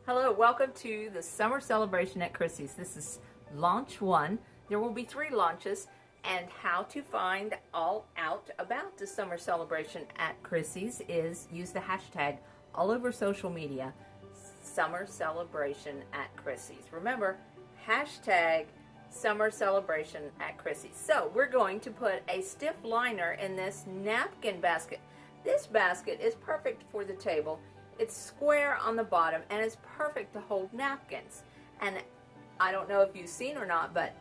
Hello, welcome to the Summer Celebration at Krissy's. This is launch 1. There will be 3 launches, and how to find all out about the Summer Celebration at Krissy's is use the hashtag all over social media, Summer Celebration at Krissy's. Remember, hashtag Summer Celebration at Krissy's. So we're going to put a stiff liner in this napkin basket. This basket is perfect for the table. It's square on the bottom and it's perfect to hold napkins. And I don't know if you've seen or not, but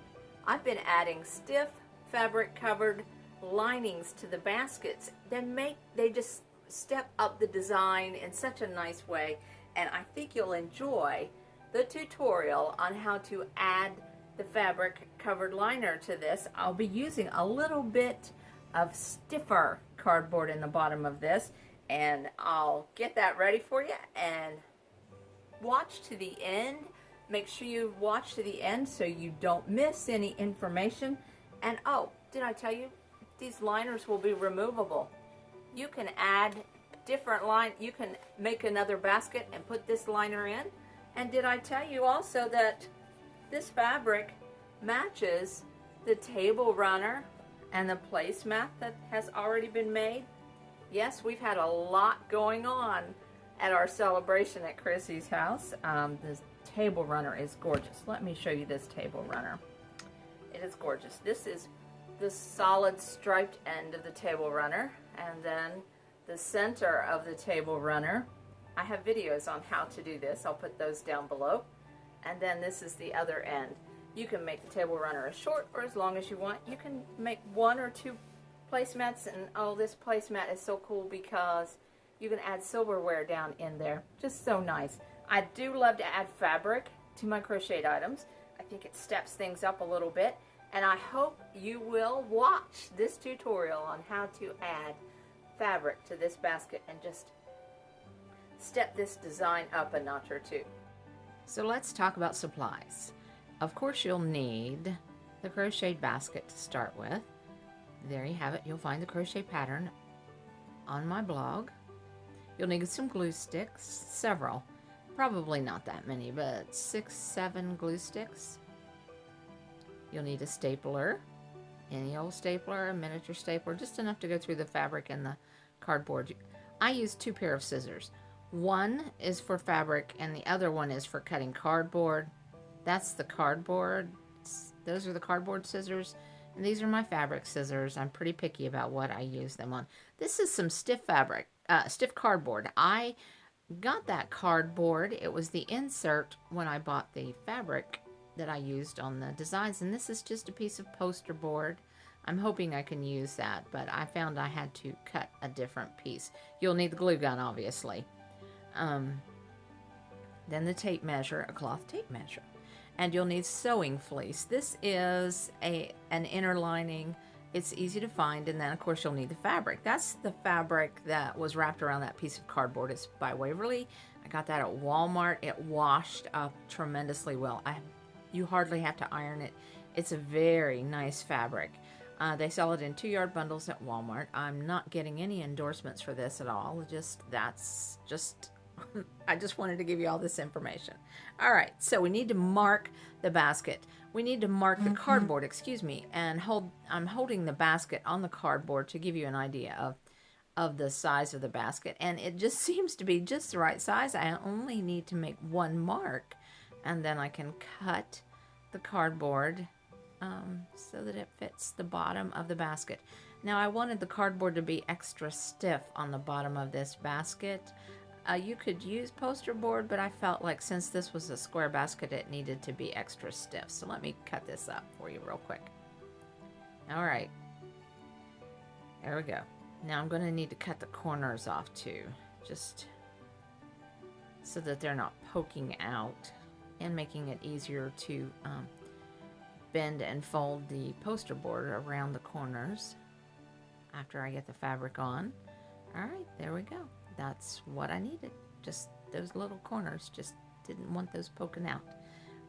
I've been adding stiff fabric covered linings to the baskets. They just step up the design in such a nice way, and I think you'll enjoy the tutorial on how to add the fabric covered liner to this. I'll be using a little bit of stiffer cardboard in the bottom of this, and I'll get that ready for you, and watch to the end. Make sure you watch to the end so you don't miss any information. And oh, did I tell you, these liners will be removable. You can add different line, you can make another basket and put this liner in. And did I tell you also that this fabric matches the table runner and the placemat that has already been made? Yes, we've had a lot going on at our celebration at Krissy's house. This table runner is gorgeous. Let me show you this table runner. It is gorgeous. This is the solid striped end of the table runner, and then the center of the table runner. I have videos on how to do this. I'll put those down below. And then this is the other end. You can make the table runner as short or as long as you want. You can make 1 or 2 placemats, and oh, this placemat is so cool because you can add silverware down in there. Just so nice. I do love to add fabric to my crocheted items. I think it steps things up a little bit, and I hope you will watch this tutorial on how to add fabric to this basket and just step this design up a notch or 2. So let's talk about supplies. Of course, you'll need the crocheted basket to start with. There you have it. You'll find the crochet pattern on my blog. You'll need some glue sticks, several. Probably not that many, but 6, 7 glue sticks. You'll need a stapler, any old stapler, a miniature stapler, just enough to go through the fabric and the cardboard. I use 2 pair of scissors. One is for fabric and the other one is for cutting cardboard. That's the cardboard. Those are the cardboard scissors. And these are my fabric scissors. I'm pretty picky about what I use them on. This is some stiff fabric, stiff cardboard. I got that cardboard. It was the insert when I bought the fabric that I used on the designs. And this is just a piece of poster board. I'm hoping I can use that, but I found I had to cut a different piece. You'll need the glue gun, obviously. Then the tape measure, a cloth tape measure. And you'll need sewing fleece. This is an inner lining. It's easy to find, and then of course you'll need the fabric. That's the fabric that was wrapped around that piece of cardboard. It's by Waverly. I got that at Walmart. It washed up tremendously well. You hardly have to iron it. It's a very nice fabric. They sell it in 2-yard bundles at Walmart. I'm not getting any endorsements for this at all. That's just I just wanted to give you all this information. All right, so we need to mark the basket. We need to mark the cardboard, excuse me, and I'm holding the basket on the cardboard to give you an idea of the size of the basket. And it just seems to be just the right size. I only need to make 1 mark, and then I can cut the cardboard so that it fits the bottom of the basket. Now, I wanted the cardboard to be extra stiff on the bottom of this basket. You could use poster board, but I felt like since this was a square basket, it needed to be extra stiff. So let me cut this up for you real quick. All right. There we go. Now I'm going to need to cut the corners off too, just so that they're not poking out, and making it easier to bend and fold the poster board around the corners after I get the fabric on. All right, there we go. That's what I needed. Just those little corners. Just didn't want those poking out.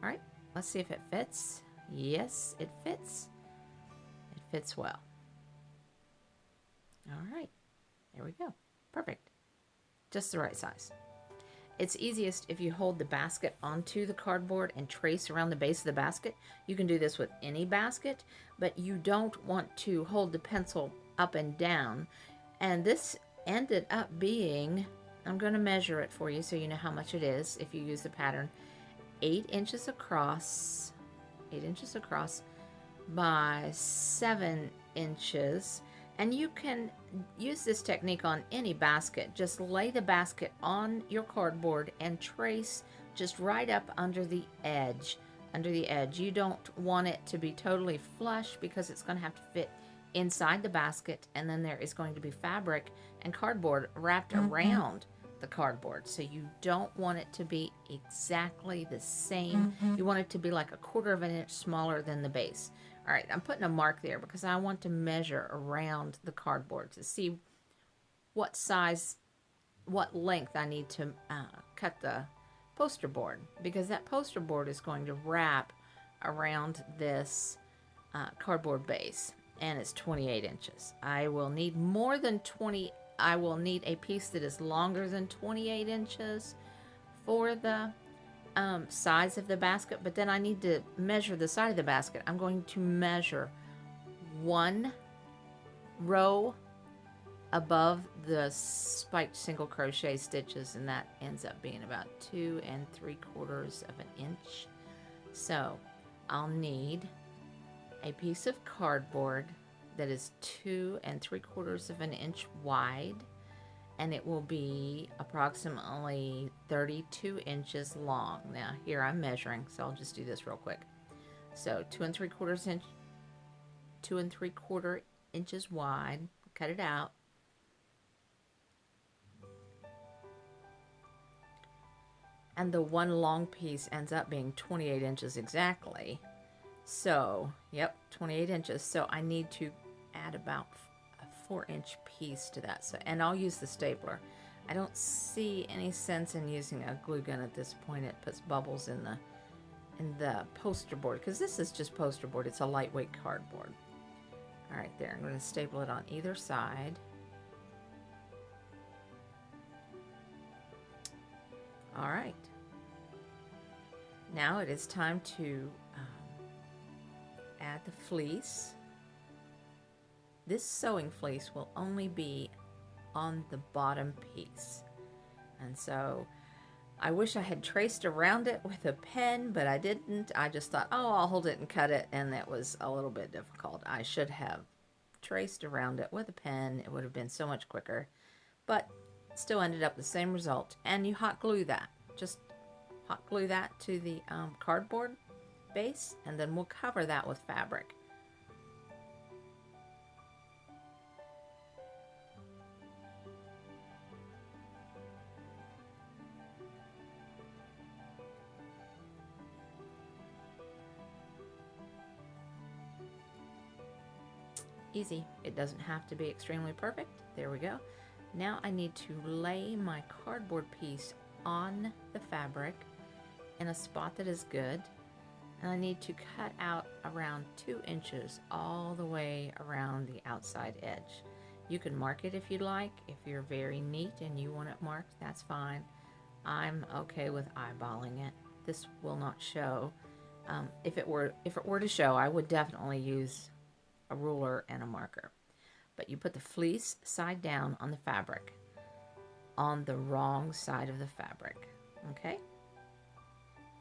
All right, let's see if it fits. Yes, it fits. It fits well. All right, there we go. Perfect. Just the right size. It's easiest if you hold the basket onto the cardboard and trace around the base of the basket. You can do this with any basket, but you don't want to hold the pencil up and down. And this ended up being, I'm going to measure it for you so you know how much it is if you use the pattern, 8 inches across by 7 inches. And you can use this technique on any basket. Just lay the basket on your cardboard and trace just right up under the edge. You don't want it to be totally flush because it's going to have to fit inside the basket, and then there is going to be fabric and cardboard wrapped around the cardboard. So you don't want it to be exactly the same. You want it to be like 1/4 of an inch smaller than the base. All right, I'm putting a mark there because I want to measure around the cardboard to see what size, what length I need to cut the poster board, because that poster board is going to wrap around this cardboard base, and it's 28 inches. I will need more than 20. I will need a piece that is longer than 28 inches for the size of the basket, but then I need to measure the side of the basket. I'm going to measure 1 row above the spiked single crochet stitches, and that ends up being about 2 3/4 of an inch. So I'll need a piece of cardboard that is 2 3/4 of an inch wide, and it will be approximately 32 inches long. Now here I'm measuring, so I'll just do this real quick. So 2 3/4 inches wide, cut it out. And the one long piece ends up being 28 inches exactly. So, yep, 28 inches. So I need to add about a 4-inch piece to that. So, and I'll use the stapler. I don't see any sense in using a glue gun at this point. It puts bubbles in the poster board, because this is just poster board. It's a lightweight cardboard. All right, there. I'm going to staple it on either side. All right. Now it is time to add the fleece. This sewing fleece will only be on the bottom piece. And so I wish I had traced around it with a pen, but I didn't. I just thought, oh, I'll hold it and cut it, and that was a little bit difficult. I should have traced around it with a pen. It would have been so much quicker, but still ended up the same result. And you hot glue that. Just hot glue that to the cardboard base, and then we'll cover that with fabric. Easy. It doesn't have to be extremely perfect. There we go. Now I need to lay my cardboard piece on the fabric in a spot that is good, and I need to cut out around 2 inches all the way around the outside edge. You can mark it if you'd like. If you're very neat and you want it marked, that's fine. I'm okay with eyeballing it. This will not show. If it were to show, I would definitely use a ruler and a marker. But you put the fleece side down on the fabric, on the wrong side of the fabric. Okay?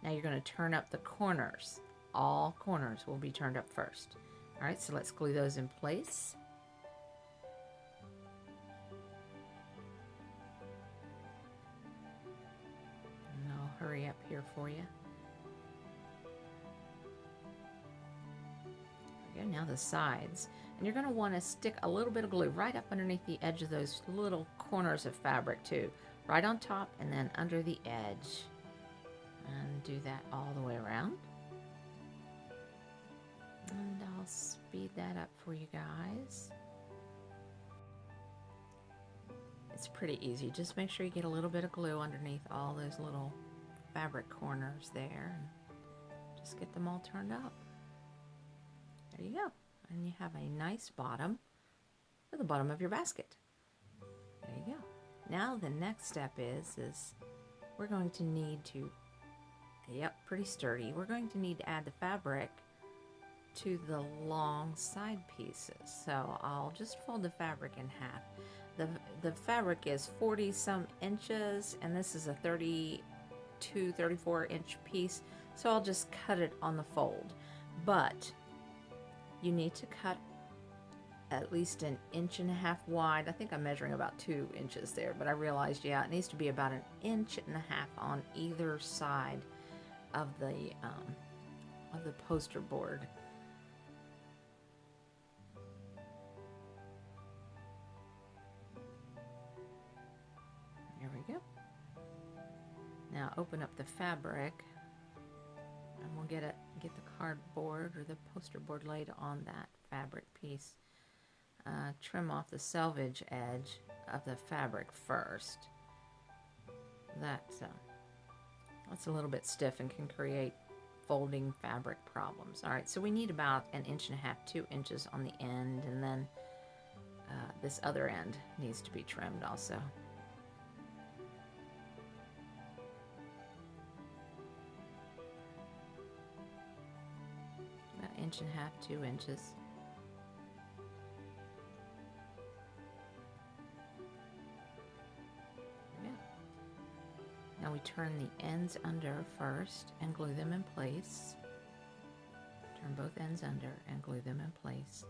Now you're going to turn up the corners. All corners will be turned up first. All right, so let's glue those in place. And I'll hurry up here for you. There we go. Now the sides. And you're going to want to stick a little bit of glue right up underneath the edge of those little corners of fabric too. Right on top and then under the edge. And do that all the way around. And I'll speed that up for you guys. It's pretty easy. Just make sure you get a little bit of glue underneath all those little fabric corners there. And just get them all turned up. There you go. And you have a nice bottom for the bottom of your basket. There you go. Now the next step is we're going to need to, yep, pretty sturdy. We're going to need to add the fabric to the long side pieces. So I'll just fold the fabric in half. The fabric is 40 some inches, and this is a 32, 34 inch piece. So I'll just cut it on the fold. But you need to cut at least 1.5 inches wide. I think I'm measuring about 2 inches there, but I realized, yeah, it needs to be about 1.5 inches on either side of the poster board. There we go. Now open up the fabric, and we'll get the cardboard or the poster board laid on that fabric piece. Trim off the selvage edge of the fabric first. That's a little bit stiff and can create folding fabric problems. All right, so we need about 1.5 inches, 2 inches on the end, and then this other end needs to be trimmed also. About 1.5 inches, 2 inches. Now we turn the ends under first and glue them in place. Turn both ends under and glue them in place.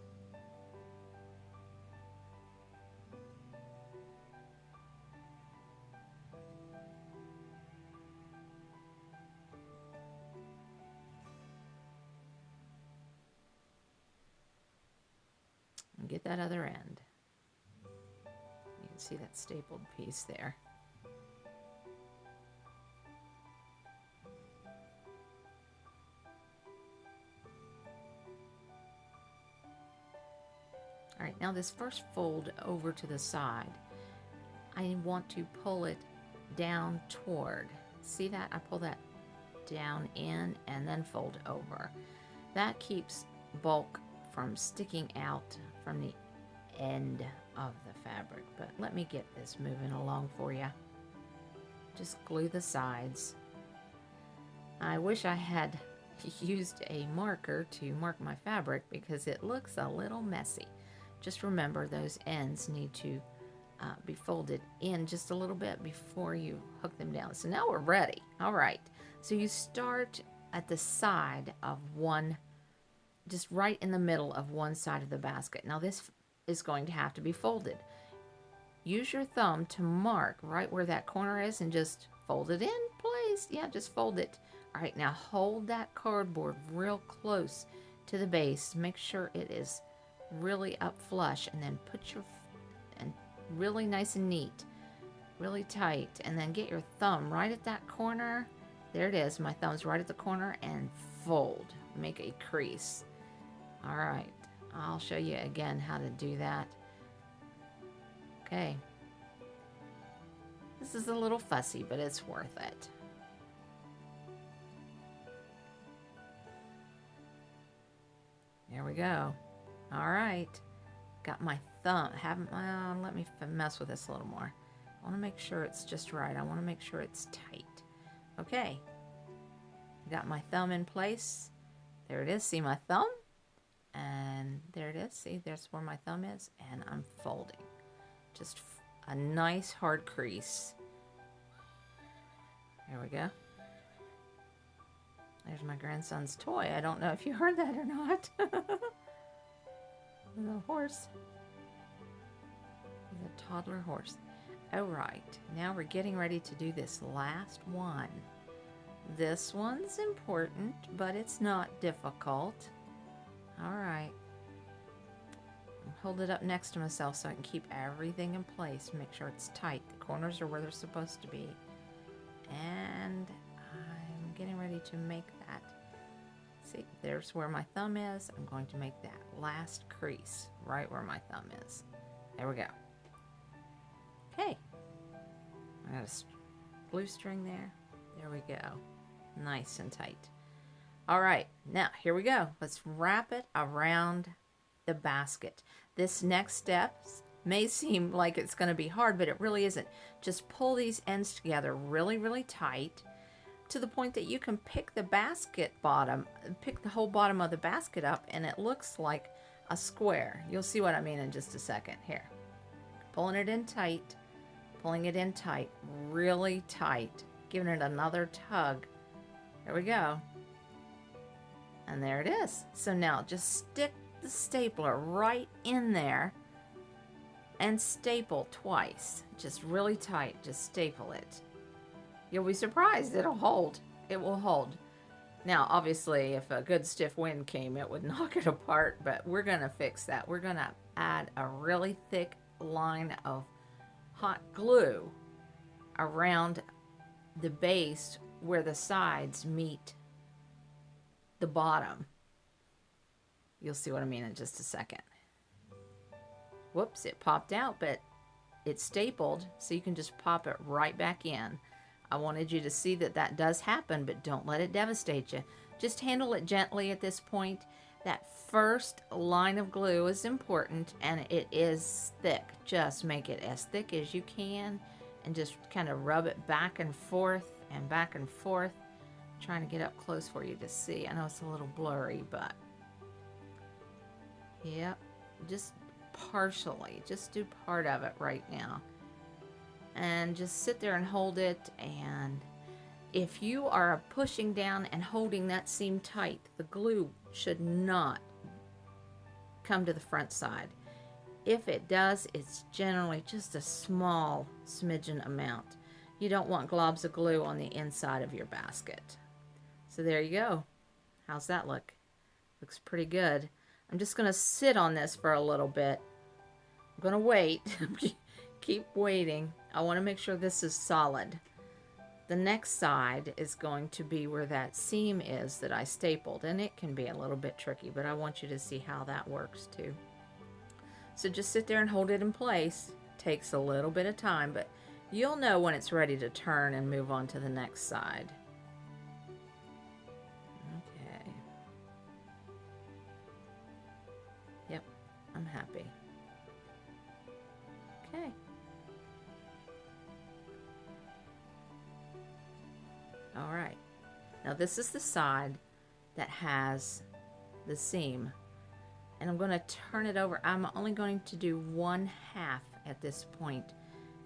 And get that other end. You can see that stapled piece there. All right, now this first fold over to the side, I want to pull it down toward. See that? I pull that down in and then fold over. That keeps bulk from sticking out from the end of the fabric. But let me get this moving along for you. Just glue the sides. I wish I had used a marker to mark my fabric because it looks a little messy. Just remember those ends need to be folded in just a little bit before you hook them down. So now we're ready. All right. So you start at the side of one, just right in the middle of one side of the basket. Now this is going to have to be folded. Use your thumb to mark right where that corner is and just fold it in place. Yeah, just fold it. All right, now hold that cardboard real close to the base. Make sure it is really up flush, and then put your and really nice and neat, really tight, and then get your thumb right at that corner. There it is. My thumb's right at the corner, and fold. Make a crease. All right, I'll show you again how to do that. Okay, this is a little fussy, but it's worth it. There we go. All right, got my thumb. Let me mess with this a little more. I want to make sure it's just right. I want to make sure it's tight. Okay, got my thumb in place. There it is. See my thumb? And there it is. See, there's where my thumb is. And I'm folding. Just a nice hard crease. There we go. There's my grandson's toy. I don't know if you heard that or not. The horse. The toddler horse. All right, now we're getting ready to do this last one. This one's important, but it's not difficult. All right. Hold it up next to myself so I can keep everything in place. Make sure it's tight. The corners are where they're supposed to be. And I'm getting ready to make that. See, there's where my thumb is. I'm going to make that last crease right where my thumb is. There we go. Okay. I got a glue string there. There we go. Nice and tight. All right, now here we go. Let's wrap it around the basket. This next may seem like it's going to be hard, but it really isn't. Just pull these ends together really, really tight to the point that you can pick the basket bottom, pick the whole bottom of the basket up, and it looks like a square. You'll see what I mean in just a second. Here, pulling it in tight, pulling it in tight, really tight, giving it another tug. There we go. And there it is. So now just stick the stapler right in there and staple twice. Just really tight, just staple it. You'll be surprised, it'll hold. It will hold. Now, obviously, if a good stiff wind came, it would knock it apart, but we're gonna fix that. We're gonna add a really thick line of hot glue around the base where the sides meet the bottom. You'll see what I mean in just a second. Whoops, it popped out, but it's stapled, so you can just pop it right back in. I wanted you to see that that does happen, but don't let it devastate you. Just handle it gently at this point. That first line of glue is important, and it is thick. Just make it as thick as you can, and just kind of rub it back and forth and back and forth. I'm trying to get up close for you to see. I know it's a little blurry, but yep, just partially. Just do part of it right now. And just sit there and hold it. And if you are pushing down and holding that seam tight, the glue should not come to the front side. If it does, it's generally just a small smidgen amount. You don't want globs of glue on the inside of your basket. So there you go. How's that look? Looks pretty good. I'm just going to sit on this for a little bit. I'm going to wait. Keep waiting. I want to make sure this is solid. The next side is going to be where that seam is that I stapled, and it can be a little bit tricky, but I want you to see how that works too. So just sit there and hold it in place. Takes a little bit of time, but you'll know when it's ready to turn and move on to the next side. Okay. Yep, I'm happy. Okay. All right, now this is the side that has the seam, and I'm going to turn it over. I'm only going to do 1/2 at this point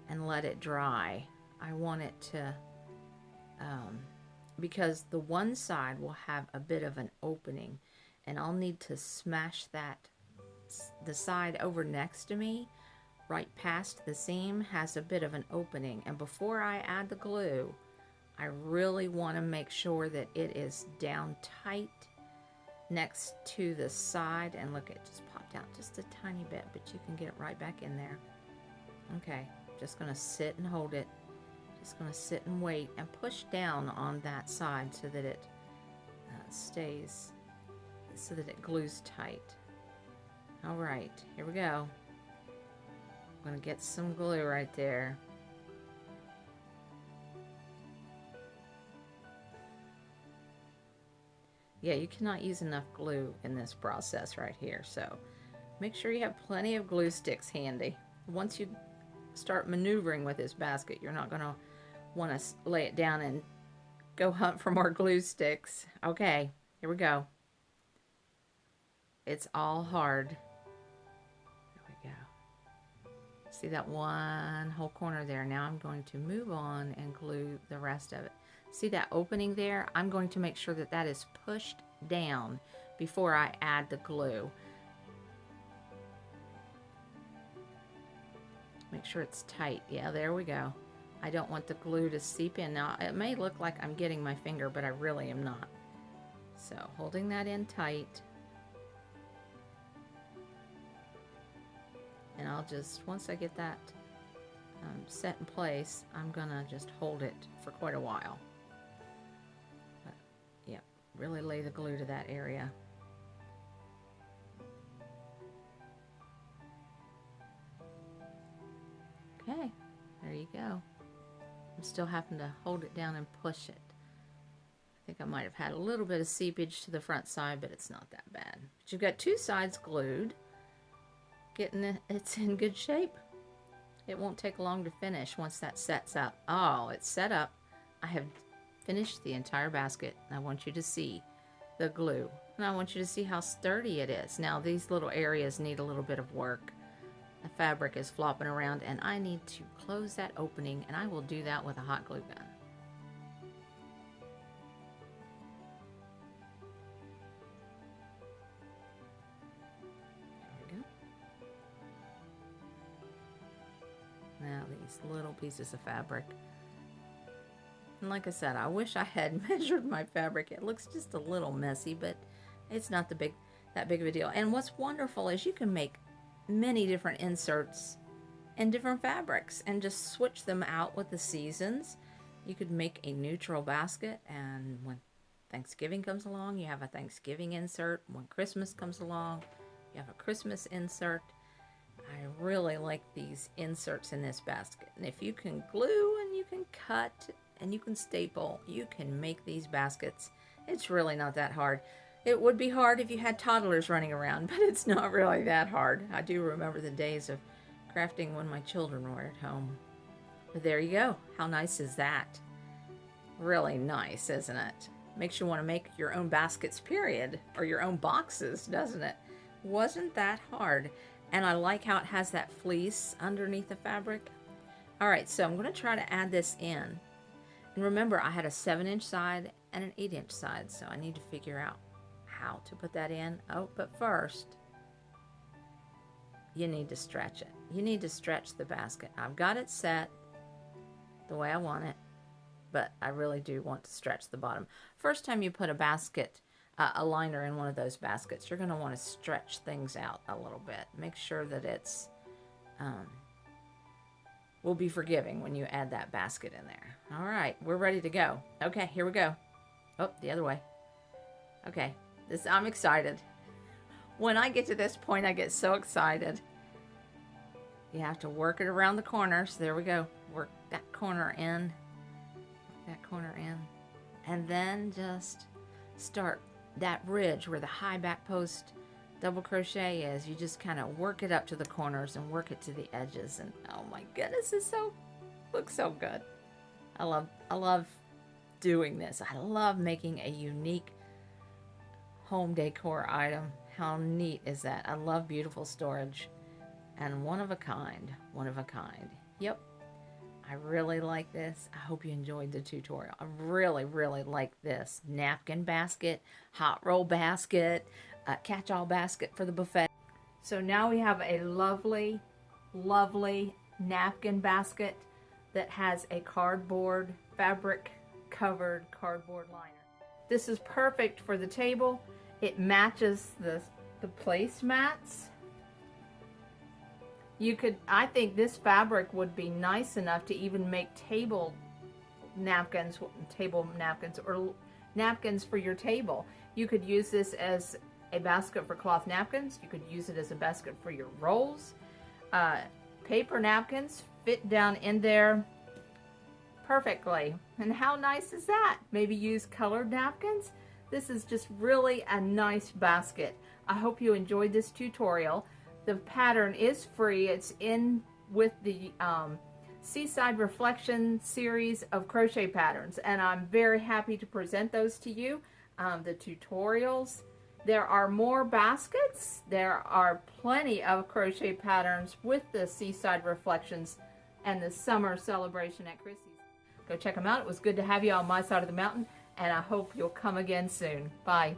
and let it dry. I want it to, because the one side will have a bit of an opening, and I'll need to smash that, the side over next to me, right past the seam, has a bit of an opening, and before I add the glue, I really want to make sure that it is down tight next to the side. And look, it just popped out just a tiny bit, but you can get it right back in there. Okay, just going to sit and hold it. Just going to sit and wait and push down on that side so that it stays, so that it glues tight. All right, here we go. I'm going to get some glue right there. Yeah, you cannot use enough glue in this process right here, so make sure you have plenty of glue sticks handy. Once you start maneuvering with this basket, you're not going to want to lay it down and go hunt for more glue sticks. Okay, here we go. It's all hard. There we go. See that one whole corner there? Now I'm going to move on and glue the rest of it. See that opening there? I'm going to make sure that that is pushed down before I add the glue. Make sure it's tight. Yeah, there we go. I don't want the glue to seep in. Now, it may look like I'm getting my finger, but I really am not. So, holding that in tight. And I'll just, once I get that set in place, I'm gonna just hold it for quite a while. Really lay the glue to that area. Okay, there you go. I'm still having to hold it down and push it. I think I might have had a little bit of seepage to the front side, but it's not that bad. But you've got two sides glued. it's in good shape. It won't take long to finish once that sets up. Oh, it's set up. I have finished the entire basket. I want you to see the glue, and I want you to see how sturdy it is. Now these little areas need a little bit of work. The fabric is flopping around, and I need to close that opening, and I will do that with a hot glue gun. Now these little pieces of fabric. And like I said, I wish I had measured my fabric. It looks just a little messy, but it's not that big of a deal. And what's wonderful is you can make many different inserts and different fabrics and just switch them out with the seasons. You could make a neutral basket, and when Thanksgiving comes along, you have a Thanksgiving insert. When Christmas comes along, you have a Christmas insert. I really like these inserts in this basket. And if you can glue and you can cut and you can staple, you can make these baskets. It's really not that hard. It would be hard if you had toddlers running around, but it's not really that hard. I do remember the days of crafting when my children were at home. But there you go. How nice is that? Really nice, isn't it? Makes you want to make your own baskets, period, or your own boxes, doesn't it? Wasn't that hard? And I like how it has that fleece underneath the fabric. All right, so I'm going to try to add this in. And remember, I had a 7-inch side and an 8-inch side, so I need to figure out how to put that in. Oh, but first, you need to stretch it. You need to stretch the basket. I've got it set the way I want it, but I really do want to stretch the bottom. First time you put a basket, a liner in one of those baskets, you're going to want to stretch things out a little bit. Make sure that it's will be forgiving when you add that basket in there. All right, we're ready to go. Okay, here we go. Oh, the other way. Okay, I'm excited. When I get to this point, I get so excited. You have to work it around the corners. There we go. Work that corner in. Work that corner in. And then just start that ridge where the high back post double crochet is. You just kind of work it up to the corners and work it to the edges, and oh my goodness, looks so good. I love doing this. I love making a unique home decor item. How neat is that? I love beautiful storage and one of a kind. Yep. I really like this. I hope you enjoyed the tutorial. I really, really like this napkin basket, hot roll basket, catch-all basket for the buffet. So now we have a lovely, lovely napkin basket that has a cardboard, fabric-covered cardboard liner. This is perfect for the table. It matches the placemats. I think this fabric would be nice enough to even make table napkins or napkins for your table. You could use this as a basket for cloth napkins. You could use it as a basket for your rolls. Paper napkins fit down in there perfectly. And how nice is that? Maybe use colored napkins. This is just really a nice basket. I hope you enjoyed this tutorial. The pattern is free. It's in with the Seaside Reflection series of crochet patterns, and I'm very happy to present those to you. The tutorials. There are more baskets. There are plenty of crochet patterns with the Seaside Reflections and the Summer Celebration at Krissy's. Go check them out. It was good to have you on my side of the mountain, and I hope you'll come again soon. Bye.